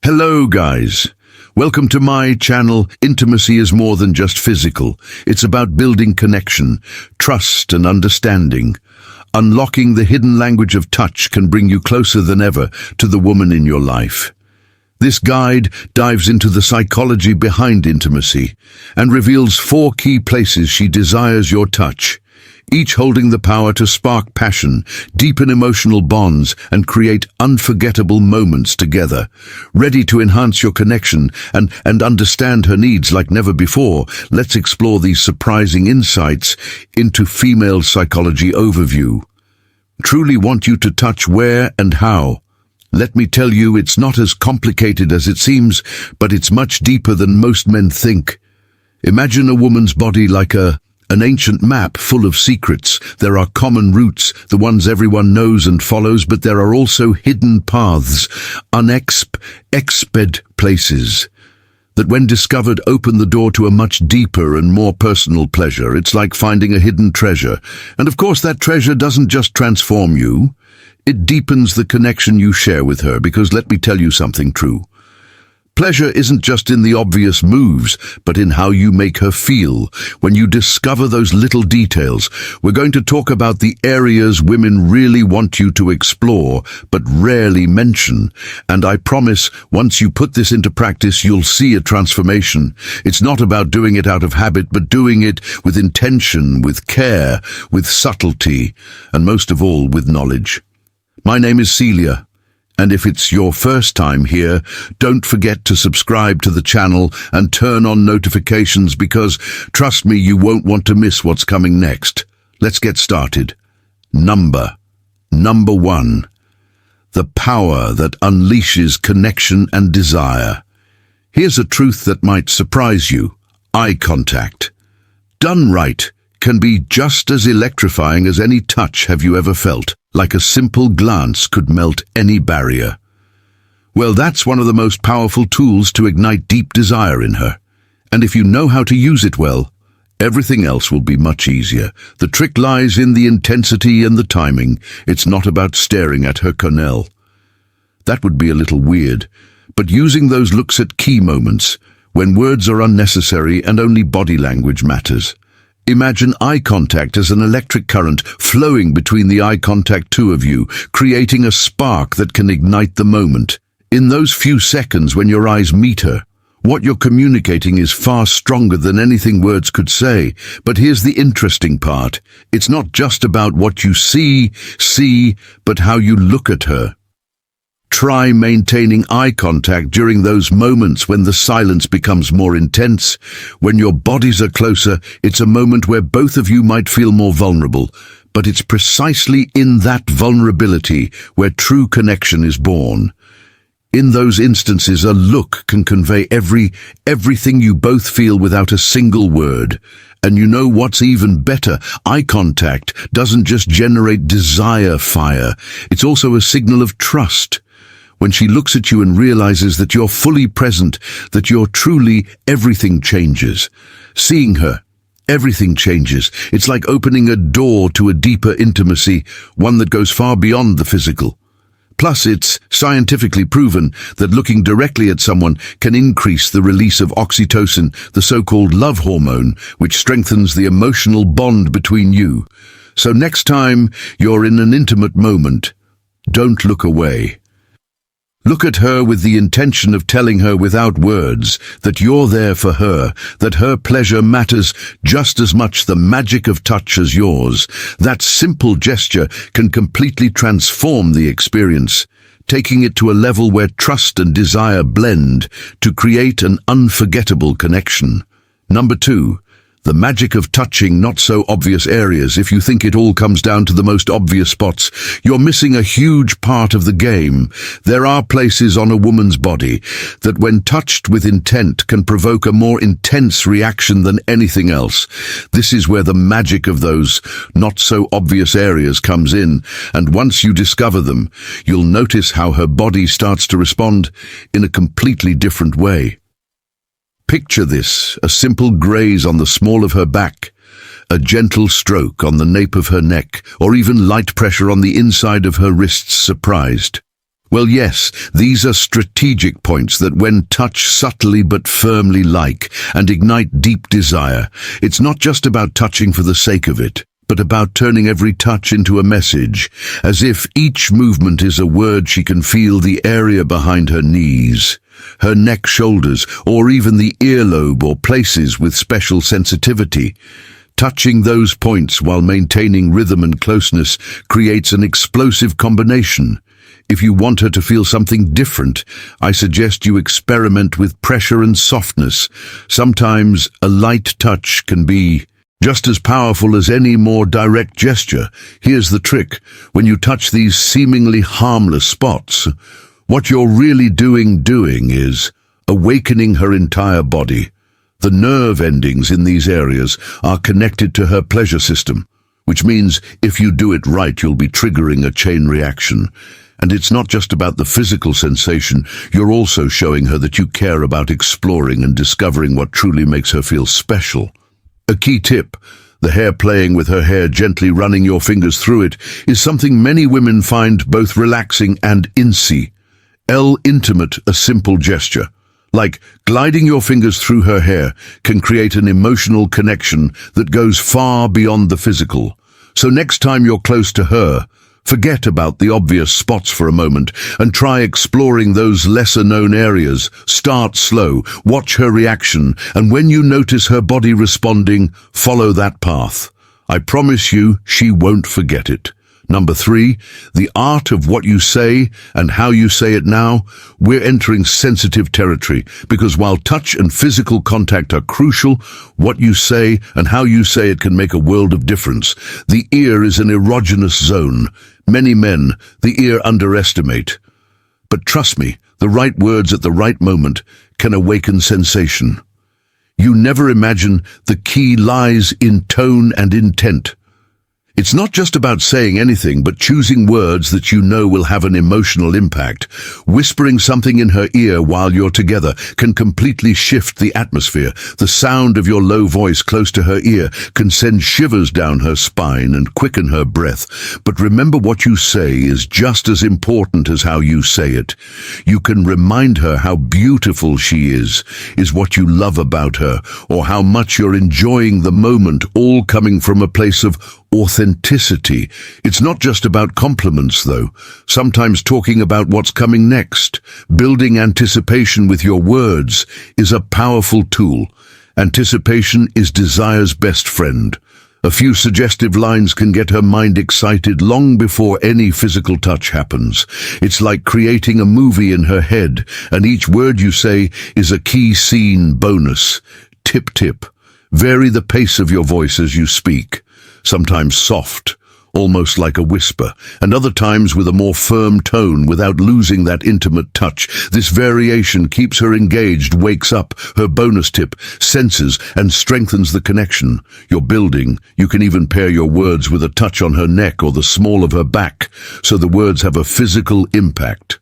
Hello guys, welcome to my channel. Intimacy is more than just physical. It's about building connection, trust and understanding. Unlocking the hidden language of touch can bring you closer than ever to the woman in your life. This guide dives into the psychology behind intimacy and reveals 4 key places she desires your touch, each holding the power to spark passion, deepen emotional bonds, and create unforgettable moments together. Ready to enhance your connection and understand her needs like never before, let's explore these surprising insights into female psychology overview. Truly want you to touch where and how? Let me tell you, it's not as complicated as it seems, but it's much deeper than most men think. Imagine a woman's body like an ancient map full of secrets. There are common routes, the ones everyone knows and follows, but there are also hidden paths, unexpected places, that when discovered open the door to a much deeper and more personal pleasure. It's like finding a hidden treasure. And of course that treasure doesn't just transform you, it deepens the connection you share with her, because let me tell you something true. Pleasure isn't just in the obvious moves, but in how you make her feel. When you discover those little details, we're going to talk about the areas women really want you to explore, but rarely mention. And I promise, once you put this into practice, you'll see a transformation. It's not about doing it out of habit, but doing it with intention, with care, with subtlety, and most of all, with knowledge. My name is Celia. And if it's your first time here, don't forget to subscribe to the channel and turn on notifications, because, trust me, you won't want to miss what's coming next. Let's get started. Number 1. The power that unleashes connection and desire. Here's a truth that might surprise you. Eye contact, done right, can be just as electrifying as any touch have you ever felt. Like a simple glance could melt any barrier. Well, that's one of the most powerful tools to ignite deep desire in her. And if you know how to use it well, everything else will be much easier. The trick lies in the intensity and the timing. It's not about staring at her cornell. That would be a little weird, but using those looks at key moments, when words are unnecessary and only body language matters. Imagine eye contact as an electric current flowing between the eye contact two of you, creating a spark that can ignite the moment. In those few seconds when your eyes meet her, what you're communicating is far stronger than anything words could say. But here's the interesting part. It's not just about what you see, but how you look at her. Try maintaining eye contact during those moments when the silence becomes more intense. When your bodies are closer, it's a moment where both of you might feel more vulnerable. But it's precisely in that vulnerability where true connection is born. In those instances, a look can convey everything you both feel without a single word. And you know what's even better? Eye contact doesn't just generate desire fire. It's also a signal of trust. When she looks at you and realizes that you're fully present, that you're truly, everything changes. Seeing her, everything changes. It's like opening a door to a deeper intimacy, one that goes far beyond the physical. Plus, it's scientifically proven that looking directly at someone can increase the release of oxytocin, the so-called love hormone, which strengthens the emotional bond between you. So next time you're in an intimate moment, don't look away. Look at her with the intention of telling her without words that you're there for her, that her pleasure matters just as much the magic of touch as yours. That simple gesture can completely transform the experience, taking it to a level where trust and desire blend to create an unforgettable connection. Number 2. The magic of touching not so obvious areas. If you think it all comes down to the most obvious spots, you're missing a huge part of the game. There are places on a woman's body that, when touched with intent, can provoke a more intense reaction than anything else. This is where the magic of those not so obvious areas comes in, and once you discover them, you'll notice how her body starts to respond in a completely different way. Picture this, a simple graze on the small of her back, a gentle stroke on the nape of her neck, or even light pressure on the inside of her wrists. Surprised? Well, yes, these are strategic points that when touched subtly but firmly and ignite deep desire. It's not just about touching for the sake of it, but about turning every touch into a message, as if each movement is a word. She can feel the area behind her knees, her neck, shoulders, or even the earlobe or places with special sensitivity. Touching those points while maintaining rhythm and closeness creates an explosive combination. If you want her to feel something different, I suggest you experiment with pressure and softness. Sometimes a light touch can be just as powerful as any more direct gesture. Here's the trick. When you touch these seemingly harmless spots, what you're really doing is awakening her entire body. The nerve endings in these areas are connected to her pleasure system, which means if you do it right, you'll be triggering a chain reaction. And it's not just about the physical sensation, you're also showing her that you care about exploring and discovering what truly makes her feel special. A key tip: the hair playing with her hair, gently running your fingers through it, is something many women find both relaxing and intimate. A simple gesture, like gliding your fingers through her hair, can create an emotional connection that goes far beyond the physical. So next time you're close to her, forget about the obvious spots for a moment and try exploring those lesser-known areas. Start slow, watch her reaction, and when you notice her body responding, follow that path. I promise you, she won't forget it. Number 3, the art of what you say and how you say it. Now, we're entering sensitive territory, because while touch and physical contact are crucial, what you say and how you say it can make a world of difference. The ear is an erogenous zone. Many men, the ear, underestimate. But trust me, the right words at the right moment can awaken sensation. You never imagine the key lies in tone and intent. It's not just about saying anything, but choosing words that you know will have an emotional impact. Whispering something in her ear while you're together can completely shift the atmosphere. The sound of your low voice close to her ear can send shivers down her spine and quicken her breath. But remember, what you say is just as important as how you say it. You can remind her how beautiful she is what you love about her, or how much you're enjoying the moment, all coming from a place of authenticity. It's not just about compliments, though. Sometimes talking about what's coming next, building anticipation with your words, is a powerful tool. Anticipation is desire's best friend. A few suggestive lines can get her mind excited long before any physical touch happens. It's like creating a movie in her head, and each word you say is a key scene bonus. Tip. Vary the pace of your voice as you speak. Sometimes soft, almost like a whisper, and other times with a more firm tone without losing that intimate touch. This variation keeps her engaged, wakes up her bonus tip, senses, and strengthens the connection you're building. You can even pair your words with a touch on her neck or the small of her back, so the words have a physical impact.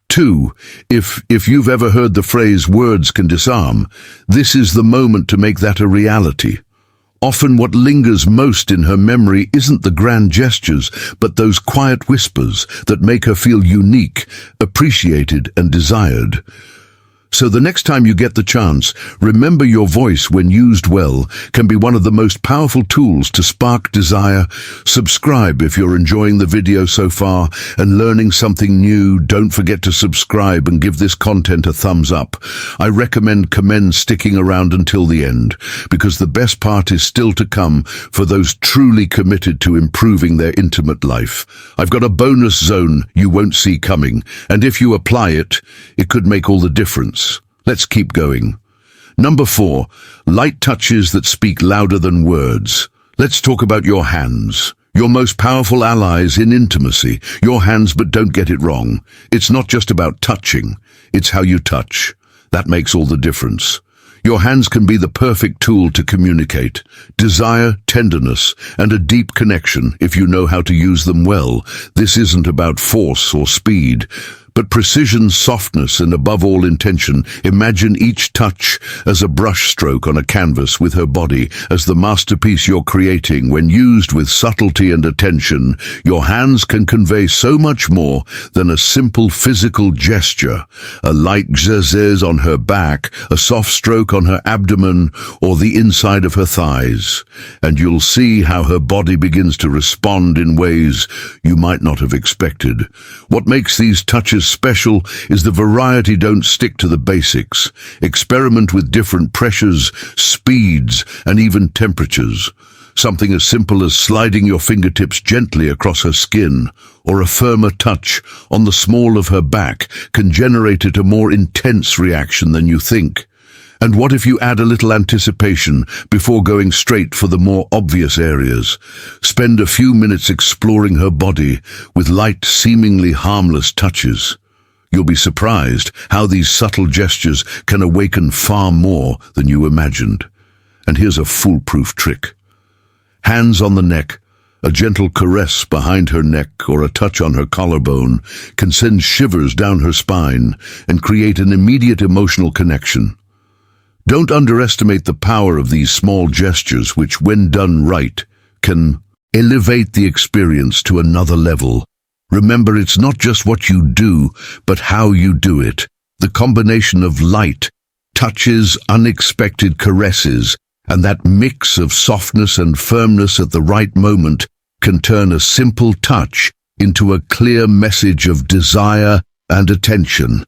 2. If you've ever heard the phrase, words can disarm, this is the moment to make that a reality. Often what lingers most in her memory isn't the grand gestures, but those quiet whispers that make her feel unique, appreciated, and desired. So the next time you get the chance, remember your voice, when used well, can be one of the most powerful tools to spark desire. Subscribe if you're enjoying the video so far and learning something new. Don't forget to subscribe and give this content a thumbs up. I commend sticking around until the end, because the best part is still to come for those truly committed to improving their intimate life. I've got a bonus zone you won't see coming, and if you apply it, it could make all the difference. Let's keep going. Number 4, light touches that speak louder than words. Let's talk about your hands. Your most powerful allies in intimacy. Your hands, but don't get it wrong. It's not just about touching, it's how you touch. That makes all the difference. Your hands can be the perfect tool to communicate desire, tenderness, and a deep connection if you know how to use them well. This isn't about force or speed, but precision, softness, and above all intention. Imagine each touch as a brushstroke on a canvas, with her body as the masterpiece you're creating. When used with subtlety and attention, your hands can convey so much more than a simple physical gesture. A light graze on her back, a soft stroke on her abdomen, or the inside of her thighs, and you'll see how her body begins to respond in ways you might not have expected. What makes these touches special is the variety. Don't stick to the basics. Experiment with different pressures, speeds, and even temperatures. Something as simple as sliding your fingertips gently across her skin, or a firmer touch on the small of her back, can generate a more intense reaction than you think. And what if you add a little anticipation before going straight for the more obvious areas? Spend a few minutes exploring her body with light, seemingly harmless touches. You'll be surprised how these subtle gestures can awaken far more than you imagined. And here's a foolproof trick. Hands on the neck, a gentle caress behind her neck, or a touch on her collarbone can send shivers down her spine and create an immediate emotional connection. Don't underestimate the power of these small gestures, which, when done right, can elevate the experience to another level. Remember, it's not just what you do, but how you do it. The combination of light touches, unexpected caresses, and that mix of softness and firmness at the right moment can turn a simple touch into a clear message of desire and attention.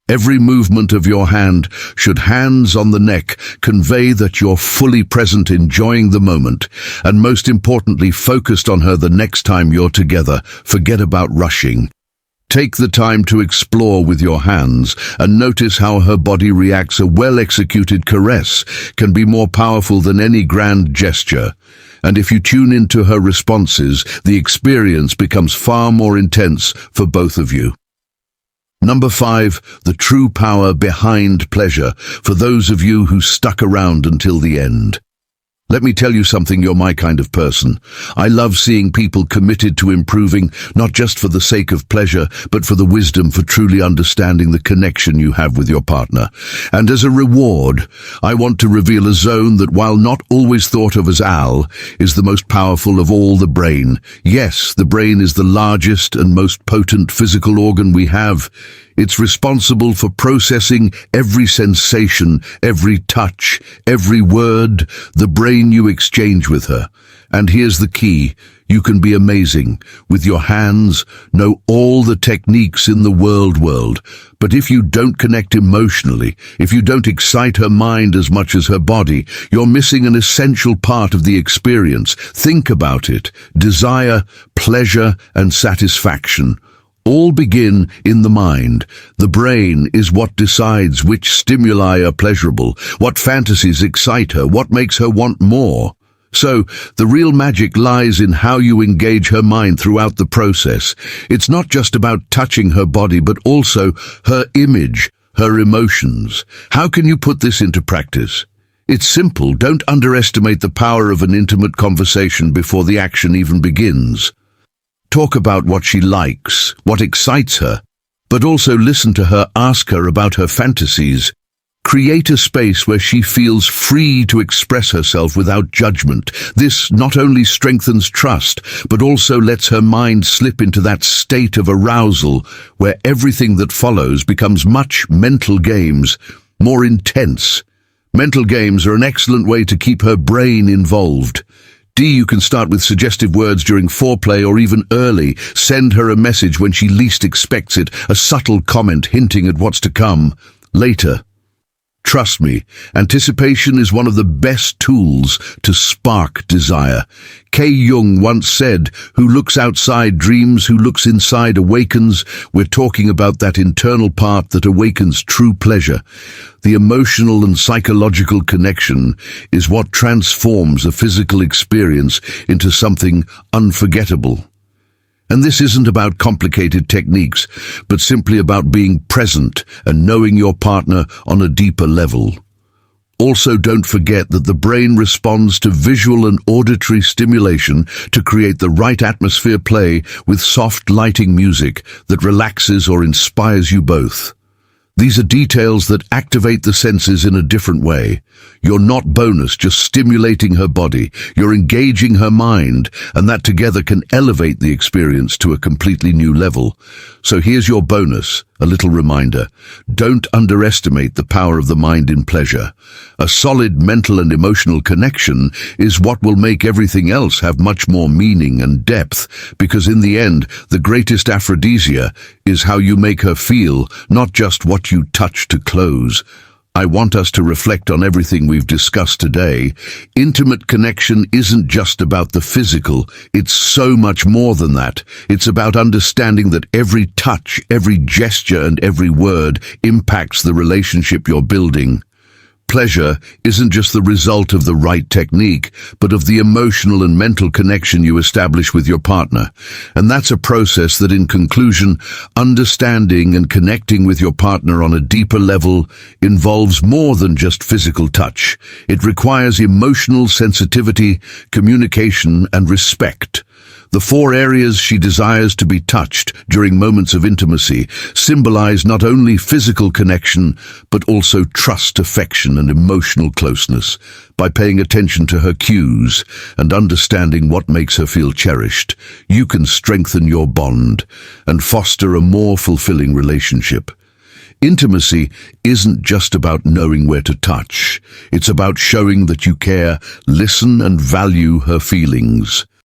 Every movement of your hand, should hands on the neck, convey that you're fully present, enjoying the moment, and most importantly, focused on her the next time you're together. Forget about rushing. Take the time to explore with your hands and notice how her body reacts. A well-executed caress can be more powerful than any grand gesture. And if you tune into her responses, the experience becomes far more intense for both of you. Number 5, the true power behind pleasure, for those of you who stuck around until the end. Let me tell you something, you're my kind of person. I love seeing people committed to improving, not just for the sake of pleasure, but for the wisdom, for truly understanding the connection you have with your partner. And as a reward, I want to reveal a zone that, while not always thought of as is the most powerful of all: the brain. Yes, the brain is the largest and most potent physical organ we have. It's responsible for processing every sensation, every touch, every word, the brain you exchange with her. And here's the key: you can be amazing with your hands, know all the techniques in the world, but if you don't connect emotionally, if you don't excite her mind as much as her body, you're missing an essential part of the experience. Think about it. Desire, pleasure, and satisfaction all begin in the mind. The brain is what decides which stimuli are pleasurable, what fantasies excite her, what makes her want more. So, the real magic lies in how you engage her mind throughout the process. It's not just about touching her body, but also her image, her emotions. How can you put this into practice? It's simple. Don't underestimate the power of an intimate conversation before the action even begins. Talk about what she likes, what excites her, but also listen to her, ask her about her fantasies. Create a space where she feels free to express herself without judgment. This not only strengthens trust, but also lets her mind slip into that state of arousal where everything that follows becomes much mental games, more intense. Mental games are an excellent way to keep her brain involved. You can start with suggestive words during foreplay, or even early. Send her a message when she least expects it, a subtle comment hinting at what's to come later. Trust me, anticipation is one of the best tools to spark desire. Jung once said, "Who looks outside dreams, who looks inside awakens." We're talking about that internal part that awakens true pleasure. The emotional and psychological connection is what transforms a physical experience into something unforgettable. And this isn't about complicated techniques, but simply about being present and knowing your partner on a deeper level. Also, don't forget that the brain responds to visual and auditory stimulation to create the right atmosphere. Play with soft lighting music that relaxes or inspires you both. These are details that activate the senses in a different way. You're not bonus just stimulating her body, you're engaging her mind, and that together can elevate the experience to a completely new level. So here's your bonus, a little reminder. Don't underestimate the power of the mind in pleasure. A solid mental and emotional connection is what will make everything else have much more meaning and depth, because in the end, the greatest aphrodisia is how you make her feel, not just what you touch to close. I want us to reflect on everything we've discussed today. Intimate connection isn't just about the physical, it's so much more than that. It's about understanding that every touch, every gesture, and every word impacts the relationship you're building. Pleasure isn't just the result of the right technique, but of the emotional and mental connection you establish with your partner. And that's a process that, in conclusion, understanding and connecting with your partner on a deeper level involves more than just physical touch. It requires emotional sensitivity, communication, and respect. The 4 areas she desires to be touched during moments of intimacy symbolize not only physical connection, but also trust, affection, and emotional closeness. By paying attention to her cues and understanding what makes her feel cherished, you can strengthen your bond and foster a more fulfilling relationship. Intimacy isn't just about knowing where to touch. It's about showing that you care, listen, and value her feelings.